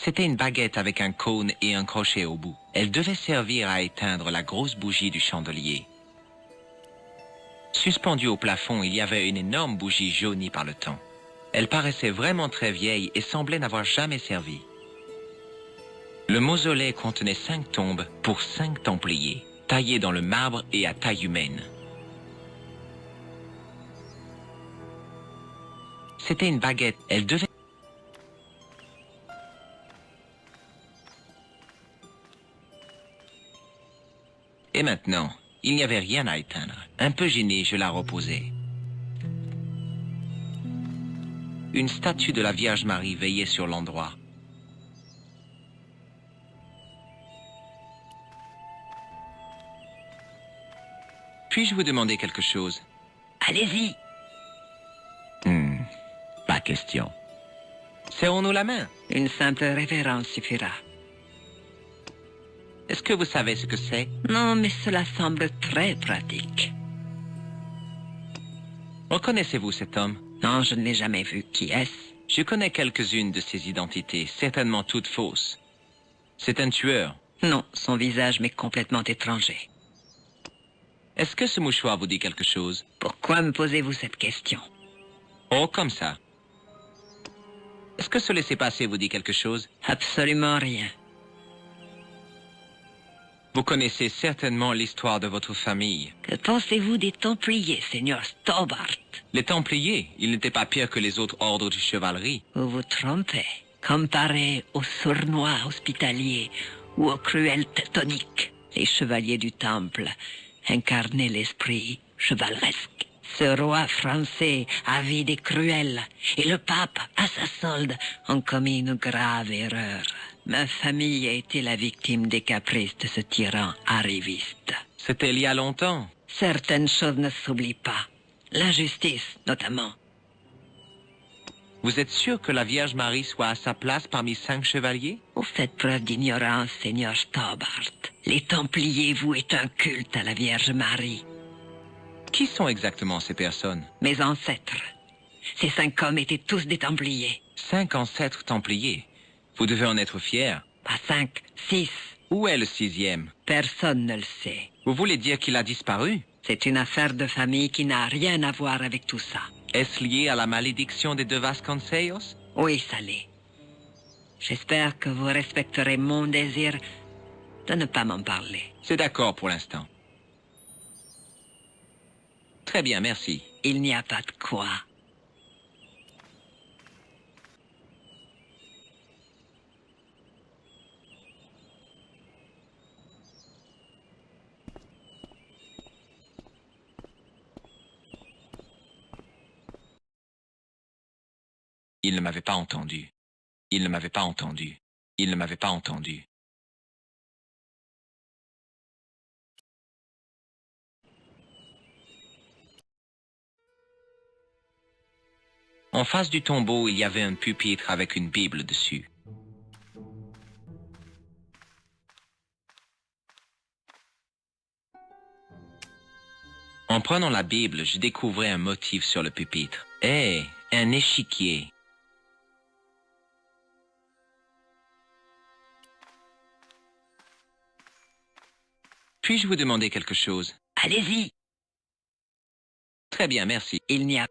C'était une baguette avec un cône et un crochet au bout. Elle devait servir à éteindre la grosse bougie du chandelier. Suspendue au plafond, il y avait une énorme bougie jaunie par le temps. Elle paraissait vraiment très vieille et semblait n'avoir jamais servi. Le mausolée contenait 5 tombes pour 5 templiers, taillées dans le marbre et à taille humaine. C'était une baguette. Elle devait... Et maintenant, il n'y avait rien à éteindre. Un peu gêné, je la reposai. Une statue de la Vierge Marie veillait sur l'endroit. Puis-je vous demander quelque chose? Allez-y. Pas question. Serrons-nous la main. Une simple révérence suffira. Est-ce que vous savez ce que c'est? Non, mais cela semble très pratique. Reconnaissez-vous cet homme? Non, je ne l'ai jamais vu. Qui est-ce? Je connais quelques-unes de ses identités, certainement toutes fausses. C'est un tueur. Non, son visage m'est complètement étranger. Est-ce que ce mouchoir vous dit quelque chose? Pourquoi me posez-vous cette question? Oh, comme ça. Est-ce que ce laissez-passer vous dit quelque chose? Absolument rien. Vous connaissez certainement l'histoire de votre famille. Que pensez-vous des Templiers, Seigneur Stobart? Les Templiers, ils n'étaient pas pires que les autres ordres de chevalerie. Vous vous trompez. Comparé aux sournois hospitaliers ou aux cruels teutoniques, les chevaliers du Temple incarnaient l'esprit chevaleresque. Ce roi français avide et cruel, et le pape, à sa solde, ont commis une grave erreur. Ma famille a été la victime des caprices de ce tyran arriviste. C'était il y a longtemps. Certaines choses ne s'oublient pas. L'injustice, notamment. Vous êtes sûr que la Vierge Marie soit à sa place parmi 5 chevaliers? Vous faites preuve d'ignorance, Seigneur Stobart. Les Templiers vouaient un culte à la Vierge Marie. Qui sont exactement ces personnes? Mes ancêtres. Ces 5 hommes étaient tous des Templiers. 5 ancêtres Templiers. Vous devez en être fier. Pas 5, 6. Où est le 6e? Personne ne le sait. Vous voulez dire qu'il a disparu? C'est une affaire de famille qui n'a rien à voir avec tout ça. Est-ce lié à la malédiction des 2 Vasconcelos? Oui, ça l'est. J'espère que vous respecterez mon désir de ne pas m'en parler. C'est d'accord pour l'instant. Très bien, merci. Il n'y a pas de quoi. Il ne m'avait pas entendu. Il ne m'avait pas entendu. Il ne m'avait pas entendu. En face du tombeau, il y avait un pupitre avec une Bible dessus. En prenant la Bible, je découvrais un motif sur le pupitre. Un échiquier. Puis-je vous demander quelque chose? Allez-y. Très bien, merci. Il n'y a...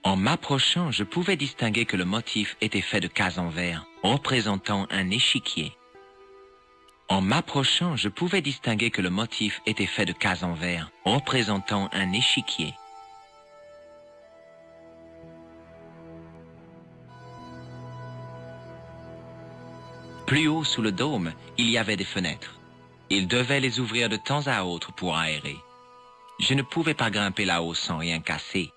En m'approchant, je pouvais distinguer que le motif était fait de cases en verre, représentant un échiquier. En m'approchant, je pouvais distinguer que le motif était fait de cases en verre, représentant un échiquier. Plus haut sous le dôme, il y avait des fenêtres. Il devait les ouvrir de temps à autre pour aérer. Je ne pouvais pas grimper là-haut sans rien casser.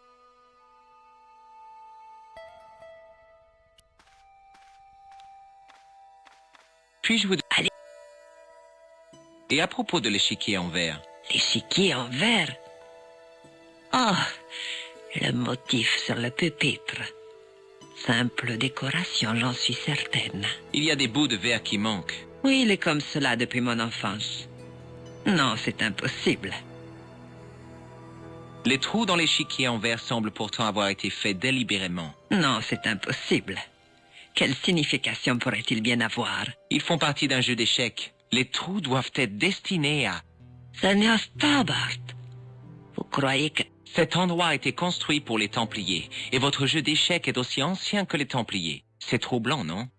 Puis-je vous... Allez. Et à propos de l'échiquier en verre? L'échiquier en verre? Oh, le motif sur le pupitre. Simple décoration, j'en suis certaine. Il y a des bouts de verre qui manquent. Oui, il est comme cela depuis mon enfance. Non, c'est impossible. Les trous dans l'échiquier en verre semblent pourtant avoir été faits délibérément. Non, c'est impossible. Quelle signification pourrait-il bien avoir? Ils font partie d'un jeu d'échecs. Les trous doivent être destinés à... Seigneur Stobbart, vous croyez que... Cet endroit a été construit pour les Templiers, et votre jeu d'échecs est aussi ancien que les Templiers. C'est troublant, non?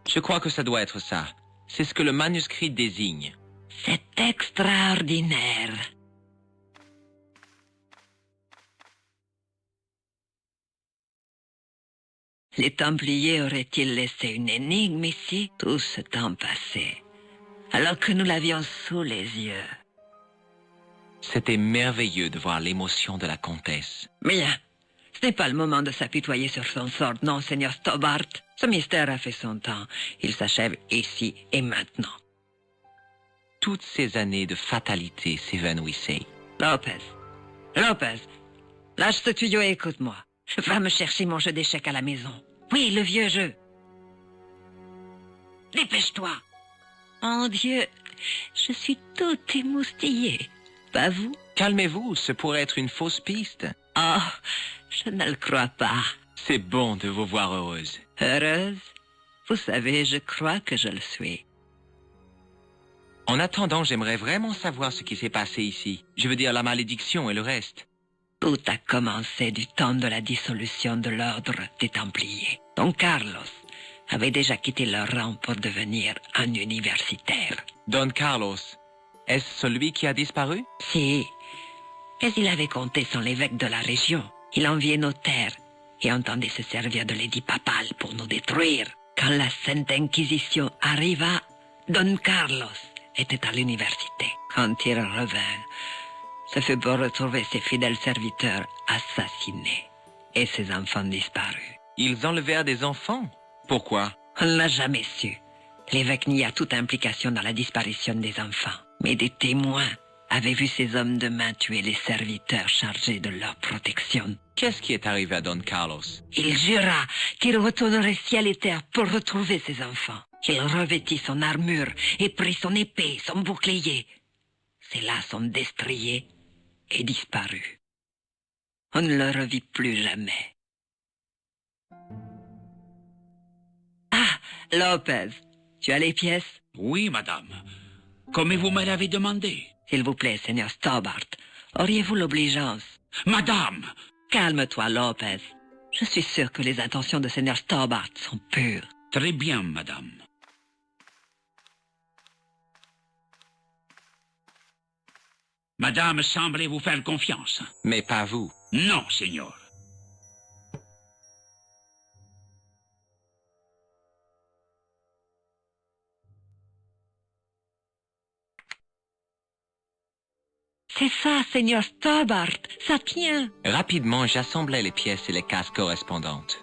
Je crois que ça doit être ça. C'est ce que le manuscrit désigne. C'est extraordinaire. Les Templiers auraient-ils laissé une énigme ici tout ce temps passé, alors que nous l'avions sous les yeux? C'était merveilleux de voir l'émotion de la comtesse. Bien, ce n'est pas le moment de s'apitoyer sur son sort, non, Seigneur Stobbart. Ce mystère a fait son temps. Il s'achève ici et maintenant. Toutes ces années de fatalité s'évanouissaient. Lopez, lâche ce tuyau et écoute-moi. Va me chercher mon jeu d'échecs à la maison. Oui, le vieux jeu. Dépêche-toi. Mon Dieu, je suis tout émoustillée. Pas vous? Calmez-vous, ce pourrait être une fausse piste. Oh, je ne le crois pas. C'est bon de vous voir heureuse. Heureuse? Vous savez, je crois que je le suis. En attendant, j'aimerais vraiment savoir ce qui s'est passé ici. Je veux dire la malédiction et le reste. Tout a commencé du temps de la dissolution de l'ordre des Templiers. Don Carlos avait déjà quitté leur rang pour devenir un universitaire. Don Carlos, est-ce celui qui a disparu? Si, mais il avait compté sur l'évêque de la région. Il enviait nos terres et entendait se servir de l'édit papal pour nous détruire. Quand la Sainte Inquisition arriva, Don Carlos était à l'université. Quand il revint, ce fut pour retrouver ses fidèles serviteurs assassinés et ses enfants disparus. Ils enlevèrent des enfants? Pourquoi? On ne l'a jamais su. L'évêque nia toute implication dans la disparition des enfants. Mais des témoins avaient vu ces hommes de main tuer les serviteurs chargés de leur protection. Qu'est-ce qui est arrivé à Don Carlos? Il jura qu'il retournerait ciel et terre pour retrouver ses enfants. Il revêtit son armure et prit son épée, son bouclier. Ceux-là sont destriés et disparus. On ne le revit plus jamais. Ah, Lopez, tu as les pièces? Oui, madame. Comme vous me l'avez demandé. S'il vous plaît, Seigneur Stobbart, auriez-vous l'obligeance? Madame! Calme-toi, Lopez. Je suis sûr que les intentions de Seigneur Stobbart sont pures. Très bien, madame. Madame semblait vous faire confiance. Mais pas vous. Non, Seigneur. C'est ça, Seigneur Stobbart, ça tient. Rapidement, j'assemblai les pièces et les cases correspondantes.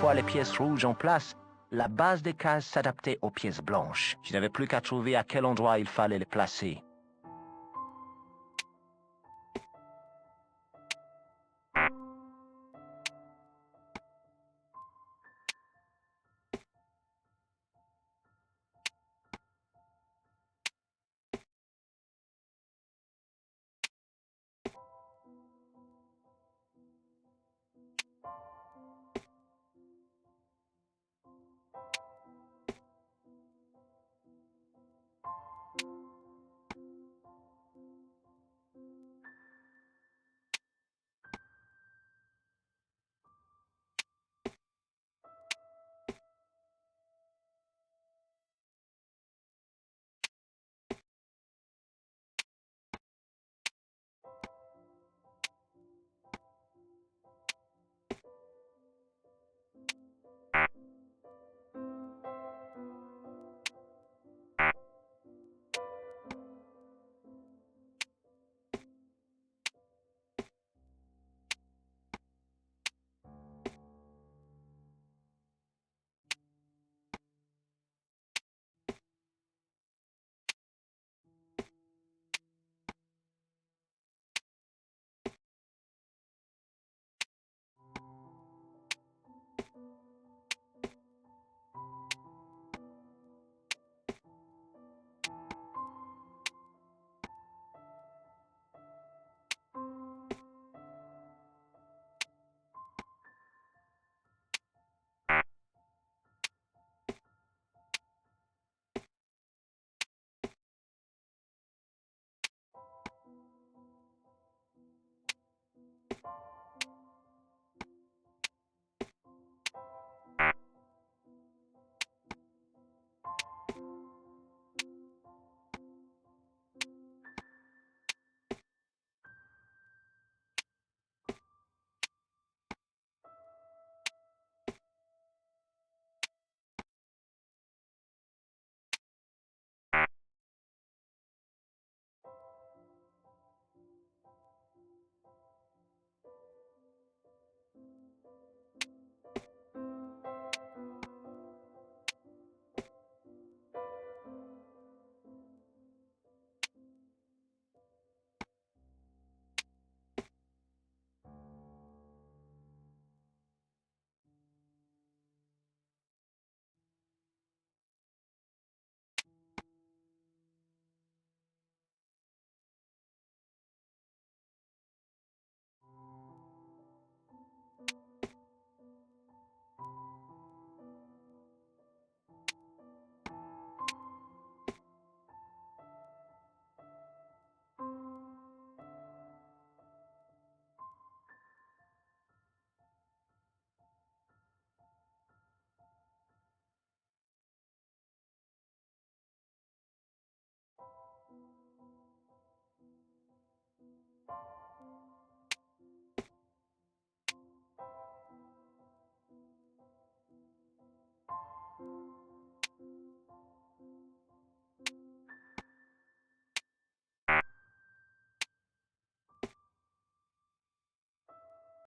fois les pièces rouges en place, la base des cases s'adaptait aux pièces blanches. Je n'avais plus qu'à trouver à quel endroit il fallait les placer.